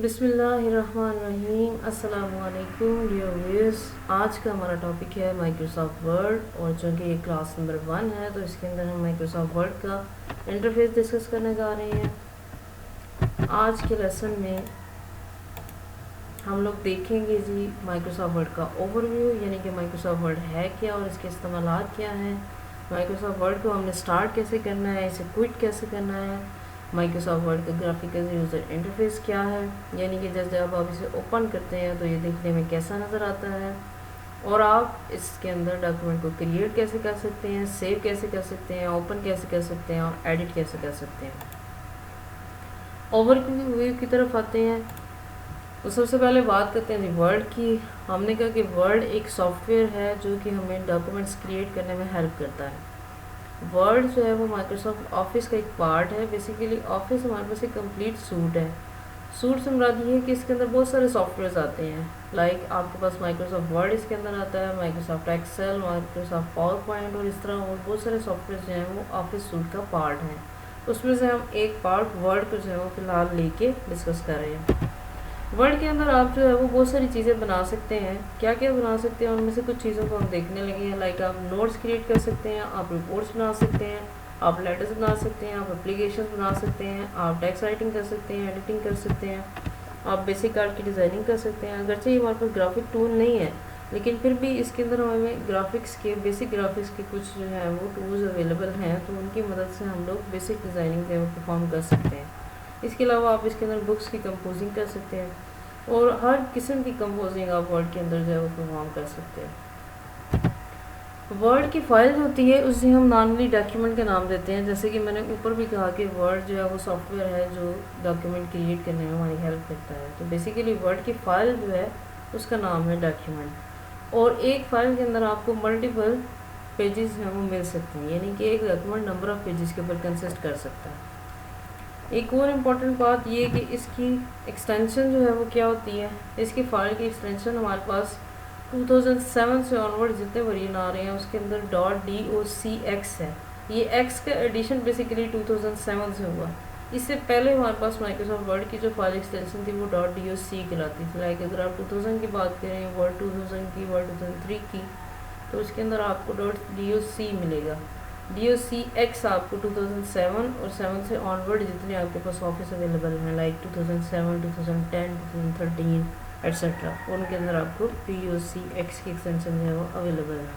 बिस्मिल्लाहिर्रहमानिर्रहीम। अस्सलामुअलैकुम dear viewers. आज का हमारा टॉपिक है माइक्रोसॉफ्ट वर्ड, और चूँकि ये क्लास नंबर 1 है तो इसके अंदर हम माइक्रोसॉफ्ट वर्ड का इंटरफेस डिस्कस करने जा रहे हैं। आज के लेसन में हम लोग देखेंगे जी माइक्रोसॉफ्ट वर्ड का ओवरव्यू, यानी कि माइक्रोसॉफ्ट वर्ड है क्या और इसके इस्तेमालात क्या हैं, माइक्रोसॉफ्ट वर्ड को हमने स्टार्ट कैसे करना है, इसे क्विट कैसे करना है, माइक्रोसॉफ्ट वर्ड का ग्राफिकल यूज़र इंटरफेस क्या है, यानी कि जब आप इसे ओपन करते हैं तो ये देखने में कैसा नज़र आता है, और आप इसके अंदर डॉक्यूमेंट को क्रिएट कैसे कर सकते हैं, सेव कैसे कर सकते हैं, ओपन कैसे कर सकते हैं और एडिट कैसे कर सकते हैं। ओवरव्यू की तरफ आते हैं तो सबसे पहले बात करते हैं जी वर्ड की। हमने कहा कि वर्ड एक सॉफ्टवेयर है जो कि हमें डॉक्यूमेंट्स क्रिएट करने में हेल्प करता है। वर्ड जो है वो माइक्रोसॉफ्ट ऑफिस का एक पार्ट है। बेसिकली ऑफिस हमारे पास एक कंप्लीट सूट है। सूट से मुराद ये है कि इसके अंदर बहुत सारे सॉफ्टवेयर आते हैं। लाइक आपके पास माइक्रोसॉफ्ट वर्ड इसके अंदर आता है, Microsoft Excel, Microsoft PowerPoint और इस तरह और बहुत सारे सॉफ्टवेयर जो हैं वो ऑफिस सूट का पार्ट हैं। उसमें से हम एक पार्ट वर्ड को जो है वो फ़िलहाल लेके डिस्कस कर रहे हैं। वर्ड के अंदर आप जो है वो बहुत सारी चीज़ें बना सकते हैं। क्या क्या बना सकते हैं उनमें से कुछ चीज़ों को हम देखने लगे हैं। लाइक आप नोट्स क्रिएट कर सकते हैं, आप रिपोर्ट्स बना सकते हैं, आप लेटर्स बना सकते हैं, आप एप्लीकेशन बना सकते हैं, आप टेक्स्ट राइटिंग कर सकते हैं, एडिटिंग कर सकते हैं, आप बेसिक आर्ट की डिज़ाइनिंग कर सकते हैं। अगरचे हमारे पास ग्राफिक टूल नहीं है, लेकिन फिर भी इसके अंदर हमें ग्राफिक्स के बेसिक ग्राफिक्स के कुछ जो है वो टूल्स अवेलेबल हैं, तो उनकी मदद से हम लोग बेसिक डिज़ाइनिंग जो है वो परफॉर्म कर सकते हैं। इसके अलावा आप इसके अंदर बुक्स की कंपोजिंग कर सकते हैं और हर किस्म की कंपोजिंग आप वर्ड के अंदर जो है वो परफॉर्म कर सकते हैं। वर्ड की फाइल जो होती है उसे हम नॉर्मली डॉक्यूमेंट का नाम देते हैं। जैसे कि मैंने ऊपर भी कहा कि वर्ड जो है वो सॉफ्टवेयर है जो डॉक्यूमेंट क्रिएट करने में हमारी हेल्प करता है। तो बेसिकली वर्ड की फ़ाइल जो है उसका नाम है डॉक्यूमेंट, और एक फ़ाइल के अंदर आपको मल्टीपल पेजेस हैं वो मिल सकते हैं, यानी कि एक डॉक्यूमेंट नंबर ऑफ़ पेजेस के ऊपर कंसिस्ट कर सकता है। एक और इम्पॉर्टेंट बात ये है कि इसकी एक्सटेंशन जो है वो क्या होती है। इसकी फ़ाइल की एक्सटेंशन हमारे पास 2007 से ऑनवर्ड जितने वर्जन आ रहे हैं उसके अंदर .docx है। ये x का एडिशन बेसिकली 2007 से हुआ। इससे पहले हमारे पास माइक्रोसॉफ्ट वर्ड की जो फाइल एक्सटेंशन थी वो .doc कहलाती थी। लाइक अगर आप 2000 की बात करें, वर्ड 2000 की, वर्ड 2003 की, तो उसके अंदर आपको .doc मिलेगा। docx आपको 2007 और 7 से ऑनवर्ड जितने आपके पास ऑफिस अवेलेबल हैं, लाइक 2007, 2010, 2013 एट्सेट्रा, उनके अंदर आपको docx की एक्सटेंशन जो है वो अवेलेबल है।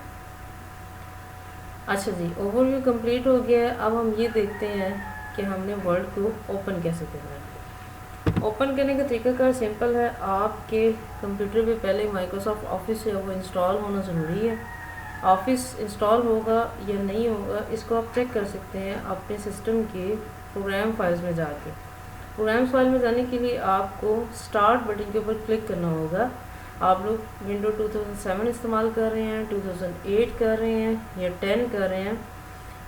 अच्छा जी, ओवरव्यू कंप्लीट हो गया है। अब हम ये देखते हैं कि हमने वर्ड को ओपन कैसे करना है। ओपन करने का तरीकाकार सिंपल है। आपके कंप्यूटर पे पहले माइक्रोसॉफ्ट ऑफिस जो है वो इंस्टॉल होना ज़रूरी है। ऑफिस इंस्टॉल होगा या नहीं होगा इसको आप चेक कर सकते हैं अपने सिस्टम के प्रोग्राम फाइल्स में जाके। प्रोग्राम्स फाइल में जाने के लिए आपको स्टार्ट बटन के ऊपर क्लिक करना होगा। आप लोग विंडो 2007 इस्तेमाल कर रहे हैं, 2008 कर रहे हैं या 10 कर रहे हैं,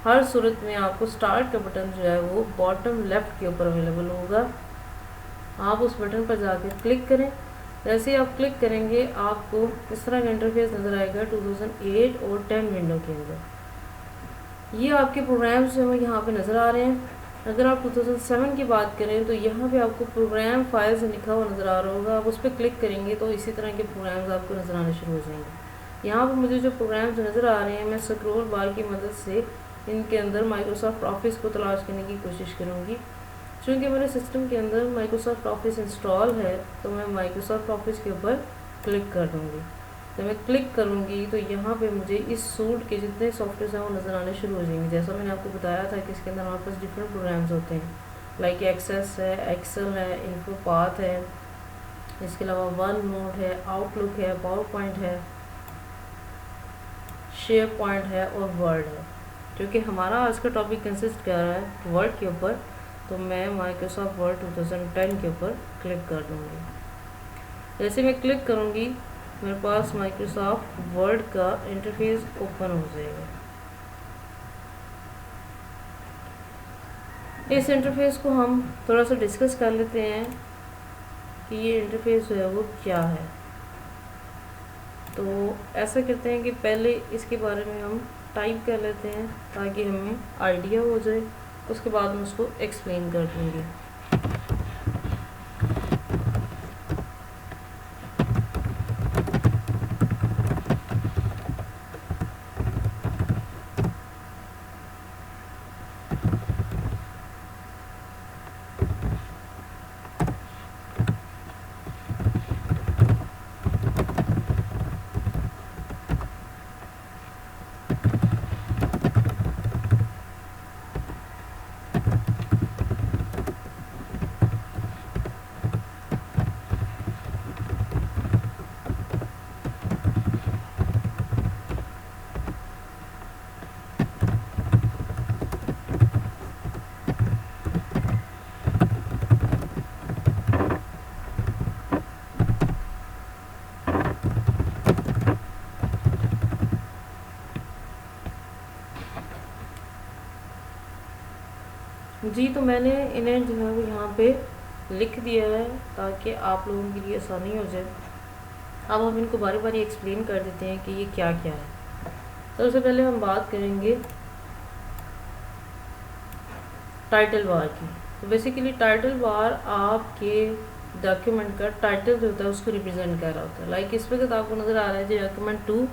हर सूरत में आपको स्टार्ट का बटन जो है वो बॉटम लेफ़्ट के ऊपर अवेलेबल होगा। आप उस बटन पर जाकर क्लिक करें। जैसे ही आप क्लिक करेंगे आपको इस तरह का इंटरफेस नज़र आएगा 2008 और 10 विंडो के अंदर। ये आपके प्रोग्राम्स जो हैं यहाँ पे नज़र आ रहे हैं। अगर आप 2007 की बात करें तो यहाँ पे आपको प्रोग्राम फाइल्स लिखा हुआ नज़र आ रहा होगा। आप उस पर क्लिक करेंगे तो इसी तरह के प्रोग्राम्स आपको नज़र आने शुरू हो जाएंगे। यहाँ पर मुझे जो प्रोग्राम्स नज़र आ रहे हैं मैं स्क्रॉल बार की मदद से इनके अंदर माइक्रोसॉफ्ट ऑफिस को तलाश करने की कोशिश करूँगी। चूँकि मेरे सिस्टम के अंदर माइक्रोसॉफ्ट ऑफिस इंस्टॉल है तो मैं माइक्रोसॉफ्ट ऑफिस के ऊपर क्लिक कर दूँगी। जब मैं क्लिक करूँगी तो यहाँ पे मुझे इस सूट के जितने सॉफ्टवेयर हैं वो नज़र आने शुरू हो जाएंगे। जैसा मैंने आपको बताया था कि इसके अंदर हमारे पास डिफरेंट प्रोग्राम्स होते हैं, लाइक एक्सेस है, एक्सेल है, इन्फोपाथ है, इसके अलावा वन नोट है, आउटलुक है, पावर पॉइंट है, शेयर पॉइंट है और वर्ड है। क्योंकि हमारा आज का टॉपिक कंसिस्ट कर रहा है वर्ड के ऊपर, तो मैं माइक्रोसॉफ्ट वर्ड 2010 के ऊपर क्लिक कर दूँगी। जैसे मैं क्लिक करूँगी मेरे पास माइक्रोसॉफ्ट वर्ड का इंटरफेस ओपन हो जाएगा। इस इंटरफेस को हम थोड़ा सा डिस्कस कर लेते हैं कि ये इंटरफेस जो है वो क्या है। तो ऐसा करते हैं कि पहले इसके बारे में हम टाइप कर लेते हैं ताकि हमें आइडिया हो जाए, उसके बाद मैं उसको एक्सप्लेन कर दूँगी। जी। तो मैंने इन्हें जो है वो यहाँ पे लिख दिया है ताकि आप लोगों के लिए आसानी हो जाए। अब हम इनको बारी बारी एक्सप्लेन कर देते हैं कि ये क्या क्या है। सबसे पहले हम बात करेंगे टाइटल बार की। तो बेसिकली टाइटल बार आपके डॉक्यूमेंट का टाइटल जो होता है उसको रिप्रेजेंट कर रहा होता है। लाइक इस वक्त आपको नज़र आ रहा है जी डॉक्यूमेंट 2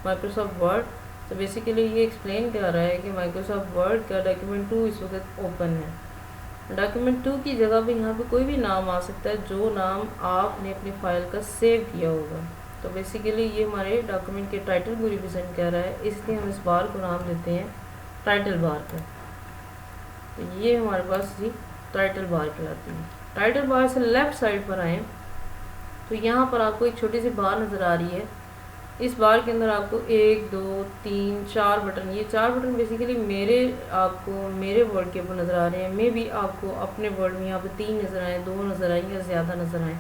माइक्रोसॉफ्ट वर्ड। तो बेसिकली ये एक्सप्लेन कर रहा है कि माइक्रोसॉफ्ट वर्ड का डॉक्यूमेंट 2 इस वक्त ओपन है। डॉक्यूमेंट 2 की जगह पे यहाँ पे कोई भी नाम आ सकता है जो नाम आपने अपनी फ़ाइल का सेव किया होगा। तो बेसिकली ये हमारे डॉक्यूमेंट के टाइटल को रिप्रेजेंट कर रहा है, इसलिए हम इस बार को नाम देते हैं टाइटल बार का। तो ये हमारे पास जी टाइटल बार कहलाती है। टाइटल बार से लेफ़्ट साइड पर आएँ तो यहाँ पर आपको एक छोटी सी बार नज़र आ रही है। इस बार के अंदर आपको 1 2 3 4 बटन, ये 4 बटन बेसिकली आपको मेरे वर्ड के ऊपर नज़र आ रहे हैं। मे भी आपको अपने वर्ड में यहाँ पे 3 नज़र आए, 2 नज़र आए या ज़्यादा नज़र आए।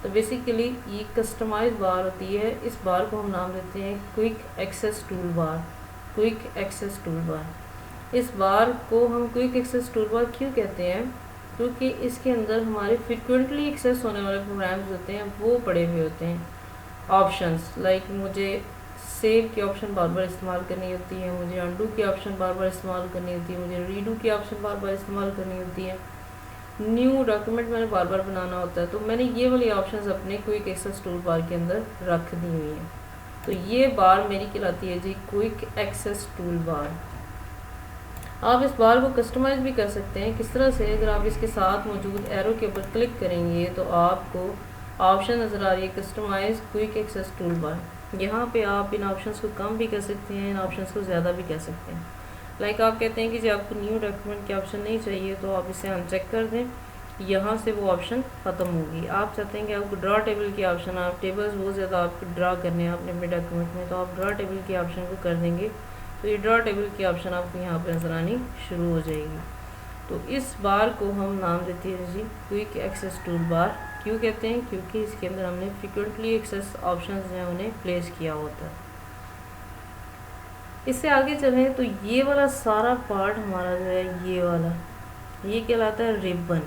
तो बेसिकली ये कस्टमाइज बार होती है। इस बार को हम नाम देते हैं quick access toolbar. Quick access toolbar. इस बार को हम क्विक एक्सेस टूल बार क्यों कहते हैं? क्योंकि इसके अंदर हमारे फ्रिक्वेंटली एक्सेस होने वाले प्रोग्राम्स होते हैं वो पड़े हुए होते हैं। ऑप्शंस लाइक मुझे सेव की ऑप्शन बार बार इस्तेमाल करनी होती है, मुझे अंडू की ऑप्शन बार बार इस्तेमाल करनी होती है, मुझे रीडू की ऑप्शन बार बार इस्तेमाल करनी होती है, न्यू डॉक्यूमेंट मैंने बार बार बनाना होता है। तो मैंने ये वाली ऑप्शंस अपने क्विक एक्सेस टूल बार के अंदर रख दी हुई हैं। तो ये बार मेरी कहलाती है जी क्विक एक्सेस टूल बार। आप इस बार को कस्टमाइज़ भी कर सकते हैं। किस तरह से? अगर आप इसके साथ मौजूद एरो के ऊपर क्लिक करेंगे तो आपको ऑप्शन नज़र आ रही है customize quick access toolbar. यहाँ पे आप इन ऑप्शंस को कम भी कर सकते हैं, इन ऑप्शंस को ज़्यादा भी कर सकते हैं। लाइक आप कहते हैं कि जी आपको न्यू डॉक्यूमेंट की ऑप्शन नहीं चाहिए तो आप इसे अनचेक कर दें, यहाँ से वो ऑप्शन ख़त्म होगी। आप चाहते हैं कि आपको ड्रा टेबल की ऑप्शन, आप टेबल्स बहुत ज़्यादा आपको ड्रा करने हैं अपने डॉक्यूमेंट में, तो आप ड्रा टेबल की ऑप्शन को कर देंगे तो ये ड्रा टेबल की ऑप्शन आपको यहाँ पर नज़र आनी शुरू हो जाएगी। तो इस बार को हम नाम देते हैं जी क्विक एक्सेस टूल बार। क्यों कहते हैं? क्योंकि इसके अंदर हमने फ्रिक्वेंटली एक्सेस ऑप्शंस जो हैं उन्हें प्लेस किया होता है। इससे आगे चलें तो ये वाला सारा पार्ट हमारा जो है ये वाला, ये कहलाता है रिबन।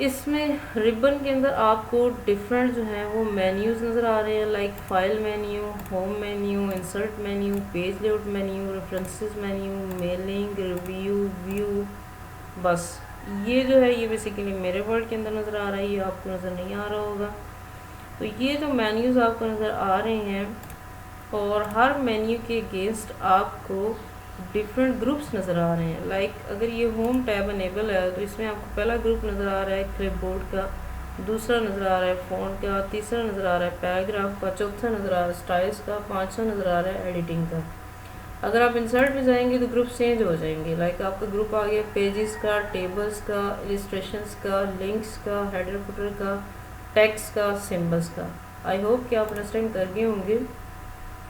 इसमें रिबन के अंदर आपको डिफरेंट जो है वो मेन्यूज़ नज़र आ रहे हैं, like file menu, home menu, insert menu, page layout menu, references menu, mailing, review, view. बस ये जो है ये बेसिकली मेरे वर्ड के अंदर नज़र आ रहा है, ये आपको नज़र नहीं आ रहा होगा। तो ये जो मेन्यूज़ आपको नज़र आ रहे हैं और हर मेन्यू के अगेंस्ट आपको डिफरेंट ग्रुप्स नज़र आ रहे हैं। लाइक अगर ये होम टैब अनेबल है तो इसमें आपको पहला ग्रुप नज़र आ रहा है क्लिपबोर्ड का, दूसरा नज़र आ रहा है फ़ॉन्ट का, तीसरा नज़र आ रहा है पैराग्राफ का, चौथा नज़र आ रहा है स्टाइल्स का, पाँचवा नज़र आ रहा है एडिटिंग का। अगर आप इंसर्ट में जाएंगे तो ग्रुप चेंज हो जाएंगे। लाइक आपका ग्रुप आ गया पेजेस का, टेबल्स का, इलिस्ट्रेशंस का, लिंक्स का, हेडर फुटर का, टेक्स्ट का, सिम्बल्स का। आई होप कि आप अंडरस्टैंड कर गए होंगे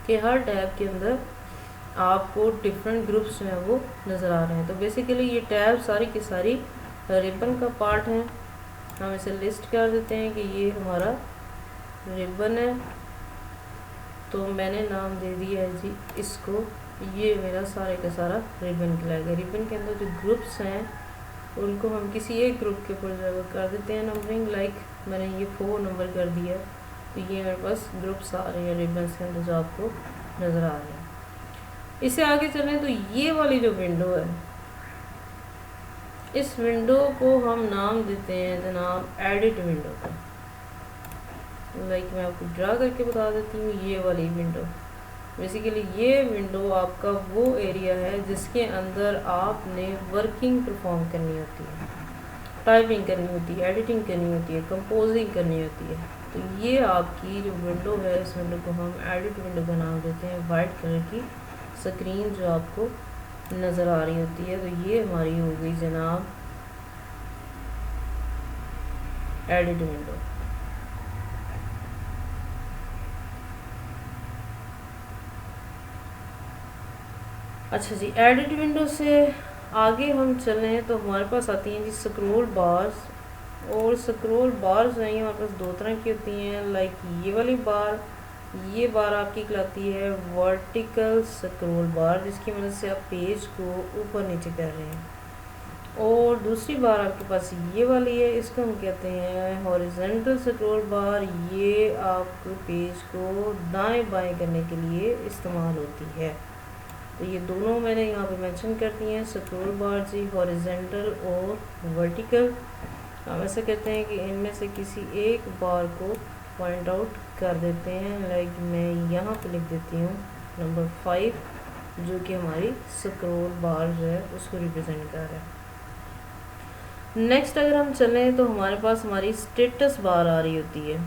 कि हर टैब के अंदर आपको डिफरेंट ग्रुप्स जो हैं वो नज़र आ रहे हैं। तो बेसिकली ये टैब सारी की सारी रिबन का पार्ट है। हम इसे लिस्ट कर देते हैं कि ये हमारा रिबन है। तो मैंने नाम दे दिया है जी इसको, ये मेरा सारे का सारा रिबन कहलाएगा। रिबन के अंदर जो ग्रुप्स हैं उनको हम किसी एक ग्रुप के ऊपर जो कर देते हैं नंबरिंग। लाइक मैंने ये 4 नंबर कर दिया, तो ये मेरे पास ग्रुप्स आ रहे हैं रिबन्स के अंदर जो आपको नज़र आ रहे हैं। इससे आगे चलें तो ये वाली जो विंडो है, इस विंडो को हम नाम देते हैं जनाब एडिट विंडो का। लाइक मैं आपको ड्रा करके बता देती हूँ, ये वाली विंडो बेसिकली ये विंडो आपका वो एरिया है जिसके अंदर आपने वर्किंग परफॉर्म करनी होती है, टाइपिंग करनी होती है, एडिटिंग करनी होती है, कंपोजिंग करनी होती है। तो ये आपकी जो विंडो है इस विंडो को हम एडिट विंडो का नाम देते हैं। वाइट कलर की स्क्रीन जो आपको नज़र आ रही होती है, तो ये हमारी हो गई जनाब एडिट विंडो। अच्छा जी, एडिट विंडो से आगे हम चलें तो हमारे पास आती हैं जी स्क्रॉल बार्स। और स्क्रॉल बार्स जो हैं हमारे पास 2 तरह की होती हैं। लाइक ये वाली बार ये बार आपकी कहलाती है वर्टिकल स्क्रॉल बार, जिसकी मदद से आप पेज को ऊपर नीचे कर रहे हैं। और दूसरी बार आपके पास ये वाली है, इसको हम कहते हैं हॉरिजॉन्टल स्क्रॉल बार। ये आपको पेज को दाएं बाएं करने के लिए इस्तेमाल होती है। तो ये दोनों मैंने यहाँ पे मेंशन कर दी हैं, स्क्रॉल बार जी, हॉरिजॉन्टल और वर्टिकल। हम ऐसा कहते हैं कि इनमें से किसी एक बार को पॉइंट आउट कर देते हैं। लाइक मैं यहाँ पे लिख देती हूँ नंबर 5, जो कि हमारी स्क्रॉल बार जो है उसको रिप्रेजेंट कर रहा है। नेक्स्ट अगर हम चलें तो हमारे पास हमारी स्टेटस बार आ रही होती है।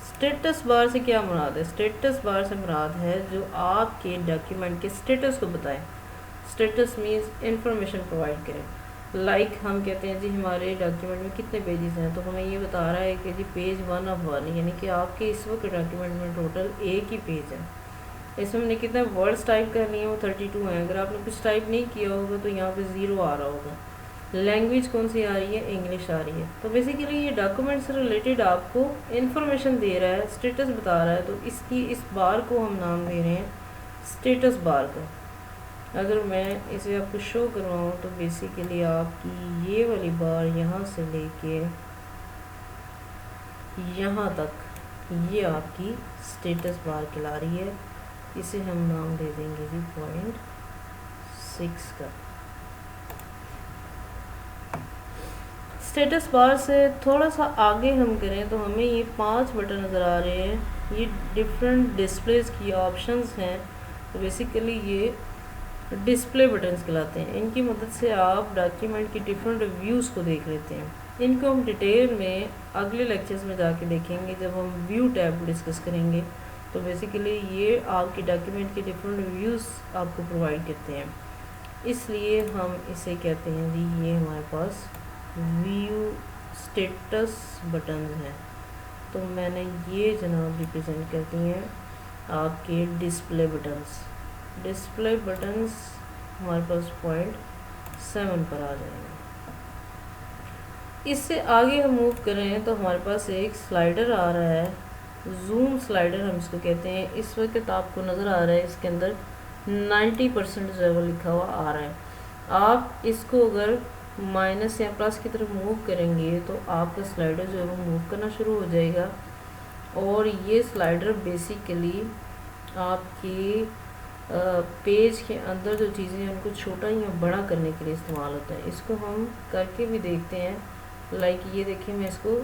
स्टेटस बार से क्या मुराद है? स्टेटस बार से मुराद है जो आपके डॉक्यूमेंट के स्टेटस को बताए। स्टेटस मीन्स इंफॉर्मेशन प्रोवाइड करें। लाइक हम कहते हैं जी हमारे डॉक्यूमेंट में कितने पेजेस हैं, तो हमें ये बता रहा है कि जी पेज 1 ऑफ 1, यानी कि आपके इस वक्त डॉक्यूमेंट में टोटल एक ही पेज है। इसमें हमने कितने वर्ड्स टाइप करनी है, वो 32 हैं। अगर आपने कुछ टाइप नहीं किया होगा तो यहाँ पे 0 आ रहा होगा। लैंग्वेज कौन सी आ रही है? इंग्लिश आ रही है। तो बेसिकली ये डॉक्यूमेंट से रिलेटेड आपको इन्फॉर्मेशन दे रहा है, स्टेटस बता रहा है। तो इसकी इस बार को हम नाम दे रहे हैं स्टेटस बार का। अगर मैं इसे आपको शो करवाऊँ तो बेसिकली आपकी ये वाली बार यहाँ से लेके यहाँ तक ये आपकी स्टेटस बार कहला रही है। इसे हम नाम दे देंगे जी पॉइंट 6 का। स्टेटस बार से थोड़ा सा आगे हम करें तो हमें ये 5 बटन नज़र आ रहे हैं। ये डिफरेंट डिस्प्लेस की ऑप्शंस हैं। तो बेसिकली ये डिस्प्ले बटन्स कहलाते हैं। इनकी मदद से आप डॉक्यूमेंट की डिफरेंट व्यूज़ को देख लेते हैं। इनको हम डिटेल में अगले लेक्चर्स में जाके देखेंगे जब हम व्यू टैब डिस्कस करेंगे। तो बेसिकली ये आपकी डॉक्यूमेंट के डिफरेंट व्यूज़ आपको प्रोवाइड करते हैं, इसलिए हम इसे कहते हैं जी ये हमारे पास व्यू स्टेटस बटन्स हैं। तो मैंने ये जनाब रिप्रेजेंट करती हैं आपके डिस्प्ले बटन्स। डिस्प्ले बटन्स हमारे पास पॉइंट 7 पर आ जाएंगे। इससे आगे हम मूव करें तो हमारे पास एक स्लाइडर आ रहा है, जूम स्लाइडर हम इसको कहते हैं। इस वक्त आपको नज़र आ रहा है इसके अंदर 90% जो है वो लिखा हुआ आ रहा है। आप इसको अगर माइनस या प्लस की तरफ मूव करेंगे तो आपका स्लाइडर जो है वो मूव करना शुरू हो जाएगा। और ये स्लाइडर बेसिकली आपकी पेज के अंदर जो चीज़ें हैं उनको छोटा या बड़ा करने के लिए इस्तेमाल होता है। इसको हम करके भी देखते हैं। लाइक ये देखिए मैं इसको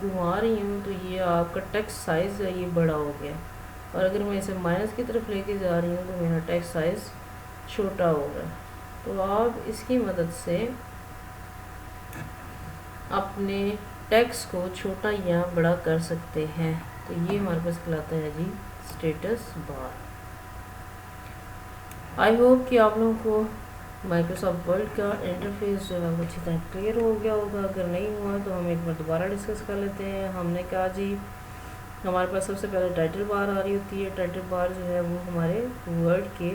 घुमा रही हूँ तो ये आपका टेक्स्ट साइज़ है ये बड़ा हो गया, और अगर मैं इसे माइनस की तरफ लेके जा रही हूँ तो मेरा टेक्स्ट साइज़ छोटा होगा। तो आप इसकी मदद से अपने टेक्स्ट को छोटा या बड़ा कर सकते हैं। तो ये हमारे पास कहलाता है जी स्टेटस बार। आई होप कि आप लोगों को माइक्रोसॉफ्ट वर्ड का इंटरफेस जो है वो अच्छी तरह क्लियर हो गया होगा। अगर नहीं हुआ तो हम एक बार दोबारा डिस्कस कर लेते हैं। हमने कहा जी हमारे पास सबसे पहले टाइटल बार आ रही होती है। टाइटल बार जो है वो हमारे वर्ड के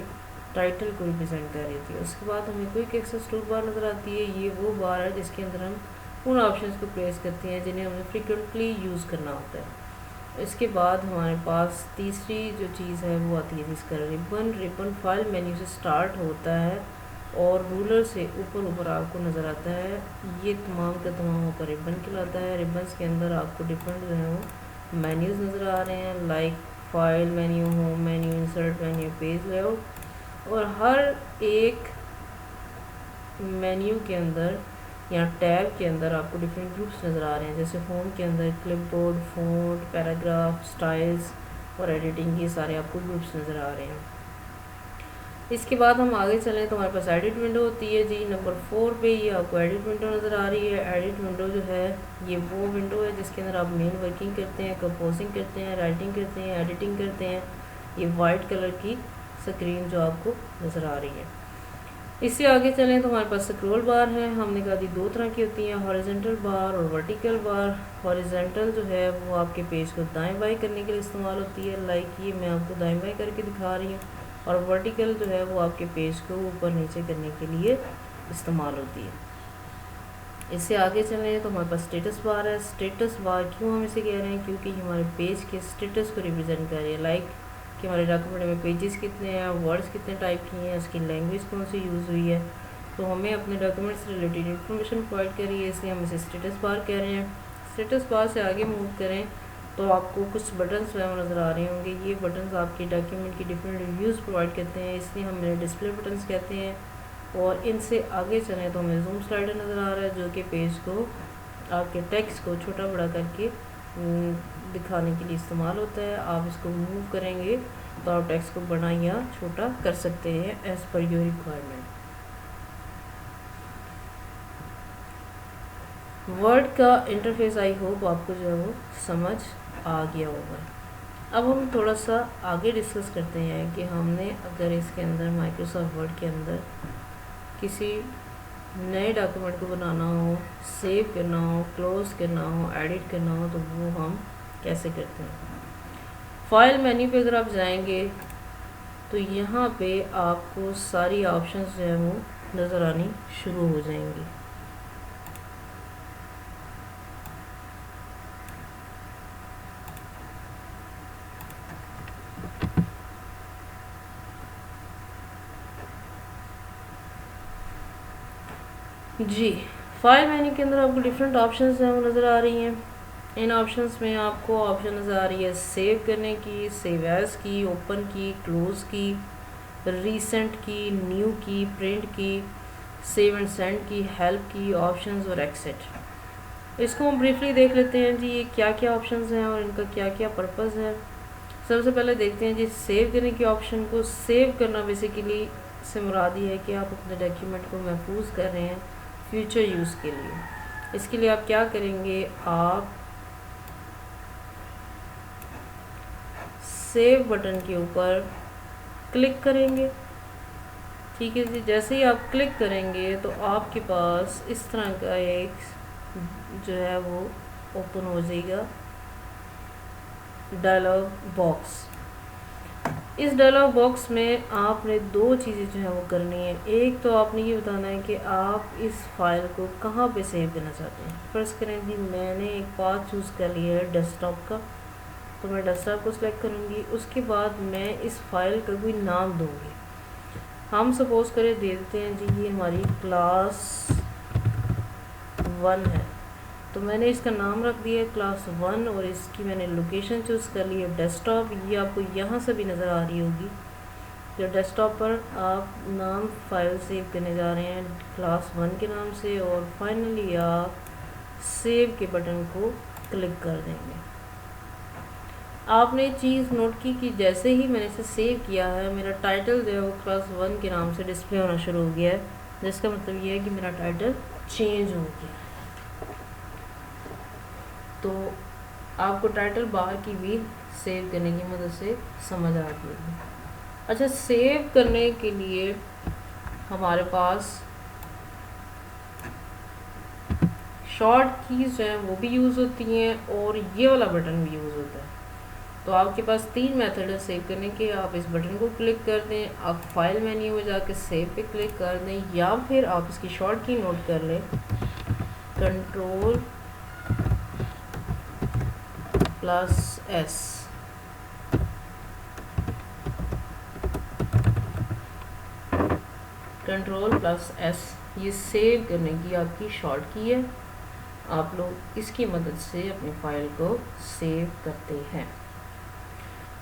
टाइटल को रिप्रेजेंट कर रही थी। उसके बाद हमें क्विक एक्सेस टूल बार नज़र आती है। ये वो बार है जिसके अंदर हम उन ऑप्शंस को प्लेस करते हैं जिन्हें हमें फ्रीक्वेंटली यूज़ करना होता है। इसके बाद हमारे पास तीसरी जो चीज़ है वो आती है जिसका रिबन। रिबन फाइल मेन्यू से स्टार्ट होता है और रूलर से ऊपर आपको नज़र आता है। ये तमाम का तमाम ऊपर रिबन कहलाता है। रिबन्स के अंदर आपको डिफरेंट जो है वो मेन्यूज़ नज़र आ रहे हैं, like file menu, home menu, insert menu, page layout. और हर एक मेन्यू के अंदर या टैब के अंदर आपको डिफरेंट ग्रुप्स नज़र आ रहे हैं। जैसे होम के अंदर क्लिपबोर्ड, फ़ॉन्ट, पैराग्राफ, स्टाइल्स और एडिटिंग, ये सारे आपको ग्रुप्स नज़र आ रहे हैं। इसके बाद हम आगे चलें तो हमारे पास एडिट विंडो होती है जी। नंबर 4 पे ये आपको एडिट विंडो नज़र आ रही है। एडिट विंडो जो है ये वो विंडो है जिसके अंदर आप मेन वर्किंग करते हैं, कंपोजिंग करते हैं, राइटिंग करते हैं, एडिटिंग करते हैं। ये वाइट कलर की स्क्रीन जो आपको नज़र आ रही है। इससे आगे चलें तो हमारे पास स्क्रॉल बार है। हमने कहा थी 2 तरह की होती हैं, हॉरिजॉन्टल बार और वर्टिकल बार। हॉरिजॉन्टल जो है वो आपके पेज को दाएं बाएं करने के लिए इस्तेमाल होती है, लाइक ये मैं आपको दाएं बाएं करके दिखा रही हूँ। और वर्टिकल जो है वो आपके पेज को ऊपर नीचे करने के लिए इस्तेमाल होती है। इससे आगे चलें तो हमारे पास स्टेटस बार है। स्टेटस बार क्यों हम इसे कह रहे हैं, क्योंकि हमारे पेज के स्टेटस को रिप्रेजेंट कर रही है। लाइक कि हमारे डॉक्यूमेंट में पेजेस कितने हैं, वर्ड्स कितने टाइप की हैं, इसकी लैंग्वेज कौन सी यूज़ हुई है, तो हमें अपने डॉक्यूमेंट से रिलेटेड इन्फॉर्मेशन प्रोवाइड कर रही है, इसलिए हम इसे स्टेटस बार कह रहे हैं। स्टेटस बार से आगे मूव करें तो आपको कुछ बटन्स वह नज़र आ रहे होंगे। ये बटन्स आपके डॉक्यूमेंट की डिफरेंट रिव्यूज़ प्रोवाइड करते हैं, इसलिए हम इन्हें डिस्प्ले बटन्स कहते हैं। और इनसे आगे चलें तो हमें जूम स्लाइडर नज़र आ रहा है, जो कि पेज को आपके टेक्स्ट को छोटा बड़ा करके दिखाने के लिए इस्तेमाल होता है। आप इसको मूव करेंगे तो आप टेक्स्ट को बड़ा या छोटा कर सकते हैं as per your requirement. Word का इंटरफेस आई होप आपको जो है वो समझ आ गया होगा। अब हम थोड़ा सा आगे डिस्कस करते हैं कि हमने अगर इसके अंदर माइक्रोसॉफ्ट वर्ड के अंदर किसी नए डॉक्यूमेंट को बनाना हो, सेव करना हो, क्लोज़ करना हो, एडिट करना हो, तो वो हम कैसे करते हैं। फाइल मेन्यू पे अगर आप जाएंगे तो यहाँ पे आपको सारी ऑप्शंस जो है वो नज़र आनी शुरू हो जाएंगी। जी, फाइल मेन्यू के अंदर आपको डिफरेंट ऑप्शंस हैं वो नज़र आ रही हैं। इन ऑप्शंस में आपको ऑप्शन नज़र आ रही है सेव करने की, सेव एज़ की, ओपन की, क्लोज़ की, रीसेंट की, न्यू की, प्रिंट की, सेव एंड सेंड की, हेल्प की, ऑप्शंस और एक्सेट। इसको हम ब्रीफली देख लेते हैं जी, ये क्या क्या ऑप्शंस हैं और इनका क्या क्या पर्पज़ है। सबसे पहले देखते हैं जी सेव करने के ऑप्शन को। सेव करना बेसिकली से मुराद ये है कि आप अपने डॉक्यूमेंट को महफूज कर रहे हैं फ्यूचर यूज़ के लिए। इसके लिए आप क्या करेंगे, आप सेव बटन के ऊपर क्लिक करेंगे। ठीक है जी, जैसे ही आप क्लिक करेंगे तो आपके पास इस तरह का एक जो है वो ओपन हो जाएगा डायलॉग बॉक्स। इस डायलॉग बॉक्स में आपने दो चीज़ें जो है वो करनी है। एक तो आपने ये बताना है कि आप इस फाइल को कहाँ पे सेव करना चाहते हैं। फर्स्ट करें जी, मैंने एक पाथ चूज़ कर लिया है डेस्कटॉप का, तो मैं डेस्कटॉप को सिलेक्ट करूँगी। उसके बाद मैं इस फाइल का कोई नाम दूँगी। हम सपोज़ करें दे देते हैं जी ये हमारी क्लास 1 है, तो मैंने इसका नाम रख दिया है क्लास 1 और इसकी मैंने लोकेशन चूज़ कर ली है डेस्कटॉप। ये आपको यहाँ से भी नज़र आ रही होगी जो डेस्कटॉप पर आप नाम फाइल सेव करने जा रहे हैं क्लास 1 के नाम से, और फाइनली आप सेव के बटन को क्लिक कर देंगे। आपने चीज़ नोट की कि जैसे ही मैंने इसे सेव किया है मेरा टाइटल जो है वो क्लास 1 के नाम से डिस्प्ले होना शुरू हो गया है, जिसका मतलब ये है कि मेरा टाइटल चेंज हो गया। तो आपको टाइटल बार की भी सेव करने की मदद से समझ आ गई है। अच्छा, सेव करने के लिए हमारे पास शॉर्ट कीज़ जो हैं वो भी यूज़ होती हैं और ये वाला बटन भी यूज़ होता है। तो आपके पास 3 मेथड है सेव करने के। आप इस बटन को क्लिक कर दें, आप फाइल मेन्यू में जाकर सेव पे क्लिक कर दें, या फिर आप इसकी शॉर्ट की नोट कर लें, Ctrl+S। Ctrl+S ये सेव करने की आपकी शॉर्ट की है। आप लोग इसकी मदद से अपनी फाइल को सेव करते हैं।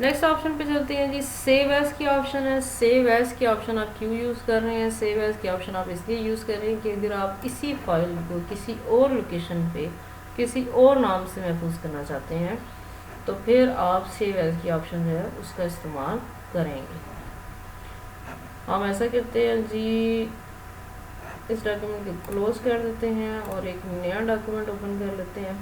नेक्स्ट ऑप्शन पे चलते हैं जी, सेव एज की ऑप्शन है। सेव एज की ऑप्शन आप क्यों यूज़ कर रहे हैं? सेव एज की ऑप्शन आप इसलिए यूज़ कर रहे हैं कि अगर आप इसी फाइल को किसी और लोकेशन पे किसी और नाम से महफूज करना चाहते हैं तो फिर आप सेव एज की ऑप्शन जो है उसका इस्तेमाल करेंगे। हम ऐसा करते हैं जी, इस डॉक्यूमेंट को क्लोज़ कर देते हैं और एक नया डॉक्यूमेंट ओपन कर लेते हैं।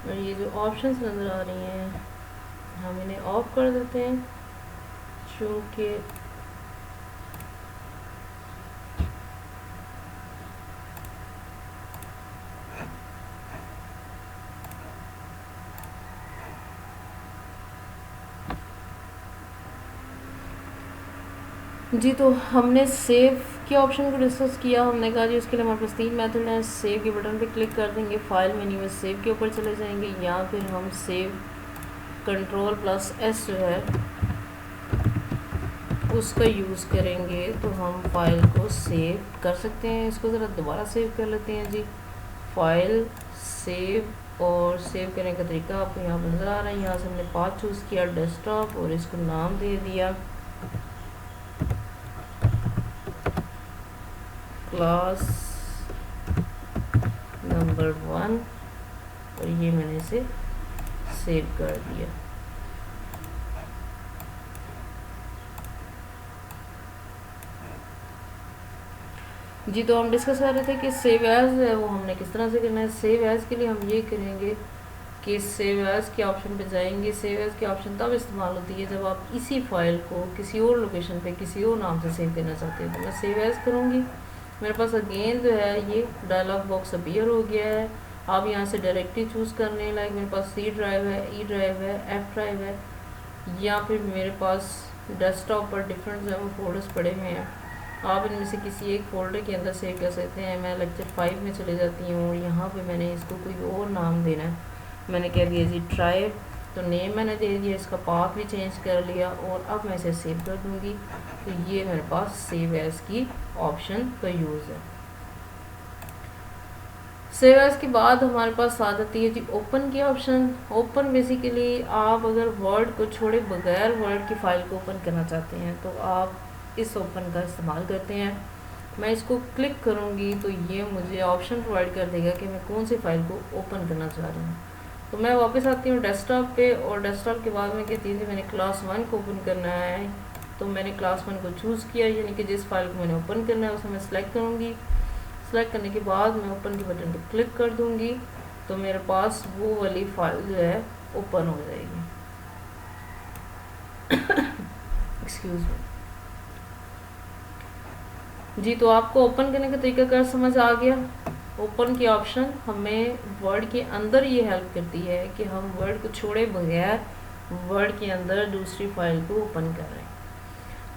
और ये जो ऑप्शंस नज़र आ रही हैं हम इन्हें ऑफ कर देते हैं, चूँकि जी तो हमने सेव के ऑप्शन को डिस्कस किया। हमने कहा जी उसके लिए हमारे पास 3 मेथड हैं। सेव के बटन पे क्लिक कर देंगे, फाइल मेन्यू में सेव के ऊपर चले जाएंगे, या फिर हम सेव Ctrl+S जो है उसका यूज़ करेंगे तो हम फाइल को सेव कर सकते हैं। इसको ज़रा दोबारा सेव कर लेते हैं जी। फाइल सेव, और सेव करने का तरीका आपको यहाँ पर नज़र आ रहा है। यहाँ से हमने पाथ चूज़ किया डेस्कटॉप और इसको नाम दे दिया क्लास नंबर 1, और ये मैंने इसे सेव कर दिया। जी तो हम डिस्कस कर रहे थे कि सेव एज है वो हमने किस तरह से करना है। सेव एज के लिए हम ये करेंगे कि सेव एज के ऑप्शन पे जाएंगे। सेव एज के ऑप्शन तब इस्तेमाल होती है जब आप इसी फाइल को किसी और लोकेशन पे किसी और नाम से सेव करना चाहते हैं। तो मैं सेव एज करूँगी। मेरे पास अगेन जो है ये डायलॉग बॉक्स अपीयर हो गया है। आप यहाँ से डायरेक्टली चूज़ करने, लाइक मेरे पास C ड्राइव है, E ड्राइव है, F ड्राइव है, या फिर मेरे पास डेस्कटॉप पर डिफरेंट जो है वो फोल्डर्स पड़े हुए हैं। आप इनमें से किसी एक फ़ोल्डर के अंदर सेव कर सकते हैं। मैं लेक्चर 5 में चले जाती हूँ और यहाँ पे मैंने इसको कोई और नाम देना है। मैंने कह दिया जी ट्राइब, तो नेम मैंने दे दिया, इसका पाथ भी चेंज कर लिया और अब मैं इसे सेव कर दूँगी। तो ये मेरे पास सेव एज की ऑप्शन का यूज़ है। सेव एज के बाद हमारे पास आ जाती है जी ओपन की ऑप्शन। ओपन बेसिकली आप अगर वर्ड को छोड़े बगैर वर्ड की फ़ाइल को ओपन करना चाहते हैं तो आप इस ओपन का इस्तेमाल करते हैं। मैं इसको क्लिक करूँगी तो ये मुझे ऑप्शन प्रोवाइड कर देगा कि मैं कौन सी फ़ाइल को ओपन करना चाह रही हूँ। तो मैं वापस आती हूँ डेस्कटॉप पे, और डेस्कटॉप के बाद में कहती हूँ मैंने क्लास 1 को ओपन करना है। तो मैंने क्लास 1 को चूज़ किया, यानी कि जिस फाइल को मैंने ओपन करना है उसे मैं सिलेक्ट करूँगी। सेलेक्ट करने के बाद मैं ओपन के बटन पर क्लिक कर दूँगी तो मेरे पास वो वाली फाइल जो है ओपन हो जाएगी। एक्सक्यूज़ मी जी। तो आपको ओपन करने का तरीका कर समझ आ गया। ओपन की ऑप्शन हमें वर्ड के अंदर ये हेल्प करती है कि हम वर्ड को छोड़े बगैर वर्ड के अंदर दूसरी फाइल को ओपन कर रहे हैं।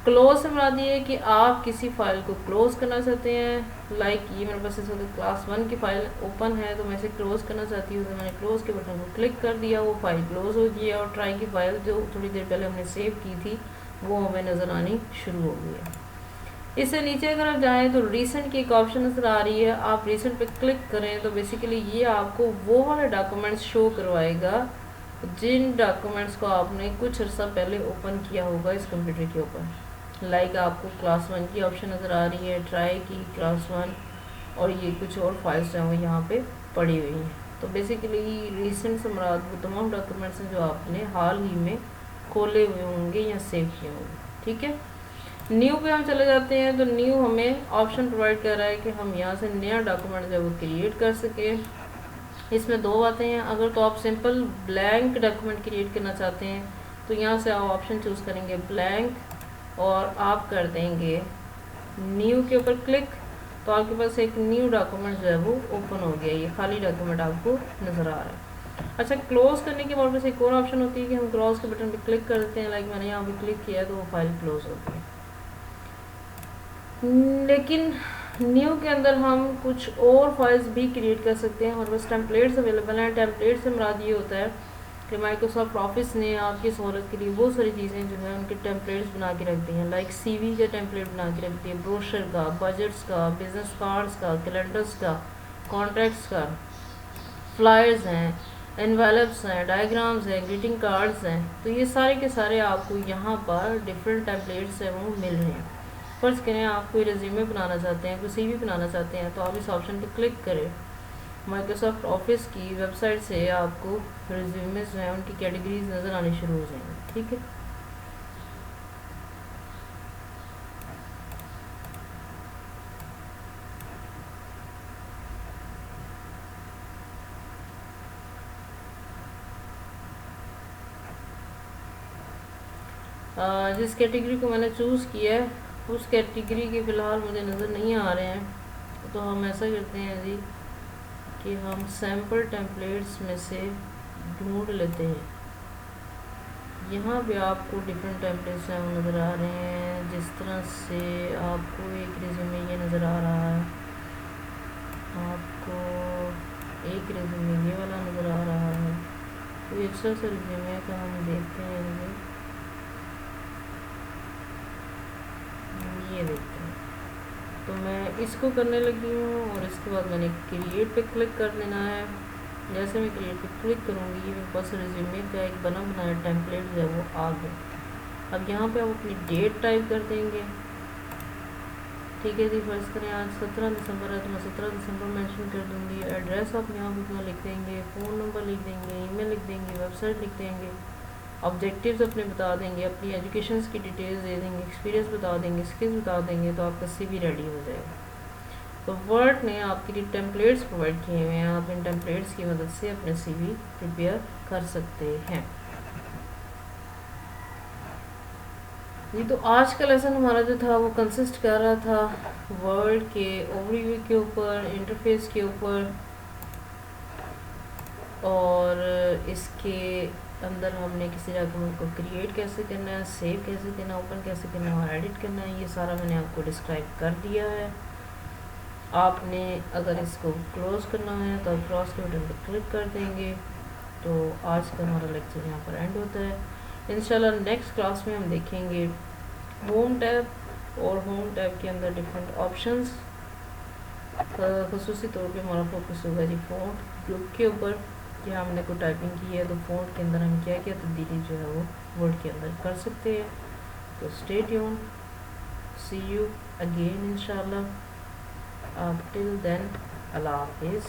क्लोज से मुराद ये है कि आप किसी फाइल को क्लोज करना चाहते हैं। लाइक ये मेरे पास इस वक्त क्लास 1 की फाइल ओपन है तो मैं इसे क्लोज करना चाहती हूँ। तो मैंने क्लोज के बटन को क्लिक कर दिया, वो फाइल क्लोज हो गई है और ट्राई की फाइल जो थोड़ी देर पहले हमने सेव की थी वो हमें नज़र आनी शुरू हो गई है। इससे नीचे अगर आप जाएँ तो रिसेंट की एक ऑप्शन नज़र आ रही है। आप रिसेंट पे क्लिक करें तो बेसिकली ये आपको वो वाले डॉक्यूमेंट्स शो करवाएगा जिन डॉक्यूमेंट्स को आपने कुछ अर्सा पहले ओपन किया होगा इस कंप्यूटर के ऊपर। लाइक आपको क्लास 1 की ऑप्शन नज़र आ रही है, ट्राई की, क्लास 1, और ये कुछ और फाइल्स जो हैं यहाँ पे पड़ी हुई हैं। तो बेसिकली रिसेंट से मुराद वो तमाम डॉक्यूमेंट्स हैं जो आपने हाल ही में खोले हुए होंगे या सेव किए होंगे। ठीक है, न्यू पे हम चले जाते हैं। तो न्यू हमें ऑप्शन प्रोवाइड कर रहा है कि हम यहाँ से नया डॉक्यूमेंट जो है वो क्रिएट कर सकें। इसमें दो बातें हैं। अगर तो आप सिंपल ब्लैंक डॉक्यूमेंट क्रिएट करना चाहते हैं तो यहाँ से आप ऑप्शन चूज़ करेंगे ब्लैंक, और आप कर देंगे न्यू के ऊपर क्लिक, तो आपके पास एक न्यू डॉक्यूमेंट जो है वो ओपन हो गया। ये खाली डॉक्यूमेंट आपको नज़र आ रहा है। अच्छा, क्लोज़ करने के बाद एक और ऑप्शन होती है कि हम क्लोज़ के बटन पे क्लिक कर देते हैं। लाइक मैंने यहाँ पे क्लिक किया तो वो फाइल क्लोज़ होती है। लेकिन न्यू के अंदर हम कुछ और फाइल्स भी क्रिएट कर सकते हैं। हमारे पास टेम्पलेट्स अवेलेबल हैं। टेम्पलेट से मुराद ये होता है कि माइक्रोसॉफ्ट ऑफिस ने आपकी सहूलत के लिए बहुत सारी चीज़ें जो है उनके टेम्पलेट्स बना के रख दी हैं। लाइक CV का टेम्पलेट बना के रख दिया, ब्रोशर का, बजट्स का, बिजनेस कार्ड्स का, कैलेंडर्स का, कॉन्ट्रैक्ट्स का, फ्लायर्स हैं, एनवेलप्स हैं, डायग्राम्स हैं, ग्रीटिंग कार्ड्स हैं। तो ये सारे के सारे आपको यहाँ पर डिफरेंट टेम्पलेट्स हैं वो मिल रहे हैं। फ़र्ज़ करें आप कोई रेज्यूमे बनाना चाहते हैं, कोई CV बनाना चाहते हैं, तो आप इस ऑप्शन पर क्लिक करें। माइक्रोसॉफ्ट ऑफिस की वेबसाइट से आपको रेज्यूमेस जो हैं उनकी कैटेगरीज नज़र आनी शुरू हो जाएंगी। ठीक है, जिस कैटेगरी को मैंने चूज़ किया है उस कैटेगरी के फ़िलहाल मुझे नज़र नहीं आ रहे हैं। तो हम ऐसा करते हैं जी कि हम सैम्पल टेम्पलेट्स में से ढूंढ लेते हैं। यहाँ पे आपको डिफरेंट टेम्पलेट्स हैं वो नज़र आ रहे हैं। जिस तरह से आपको एक रिज्यूमे ये नज़र आ रहा है, आपको एक रिज्यूमे ये वाला नज़र आ रहा है। कोई अच्छा सा रिज्यूमे का हम देखते हैं, ये देखते हैं। तो मैं इसको करने लगी हूँ और इसके बाद मैंने क्रिएट पे क्लिक कर देना है। जैसे मैं क्रिएट पे क्लिक करूँगी ये मेरे पास रिज्यूमे का एक बना बनाया टेम्पलेट जो है वो आ गया। अब यहाँ पे आप अपनी डेट टाइप कर देंगे। ठीक है जी, फर्ज करें आज 17 दिसंबर है तो मैं 17 दिसंबर मेंशन कर दूँगी। एड्रेस आप यहाँ पे अपना लिख देंगे, फ़ोन नंबर लिख देंगे, ईमेल लिख देंगे, वेबसाइट लिख देंगे, ऑब्जेक्टिव्स अपने बता देंगे, अपनी एजुकेशन की डिटेल्स दे देंगे, एक्सपीरियंस बता देंगे, स्किल्स बता देंगे, तो आपका CV रेडी हो जाएगा। तो वर्ड ने आपके लिए टेम्पलेट्स प्रोवाइड किए हुए हैं, आप इन टेम्पलेट्स की मदद से अपने CV प्रिपेयर कर सकते हैं। जी, तो आज का लेसन हमारा जो था वो कंसिस्ट कर रहा था वर्ड के ओवरव्यू के ऊपर, इंटरफेस के ऊपर, और इसके अंदर हमने किसी डॉक्यूमेंट को क्रिएट कैसे करना है, सेव कैसे करना है, ओपन कैसे करना है और एडिट करना है, ये सारा मैंने आपको डिस्क्राइब कर दिया है। आपने अगर इसको क्लोज़ करना है तो आप क्रॉस के बटन पर क्लिक कर देंगे। तो आज का हमारा लेक्चर यहाँ पर एंड होता है। इंशाल्लाह नेक्स्ट क्लास में हम देखेंगे होम टैब, और होम टैब के अंदर डिफरेंट ऑप्शंस। ख़ुसूसी तौर पे हमारा फोकस होगा जी फ़ॉन्ट ग्रुप के ऊपर कि हमने कोई टाइपिंग की है तो फ़ॉन्ट के अंदर हम क्या क्या तब्दीली जो है वो वर्ड के अंदर कर सकते हैं। तो stay tuned, see you again इंशाल्लाह। टिल देन, अल्लाह हाफिज़।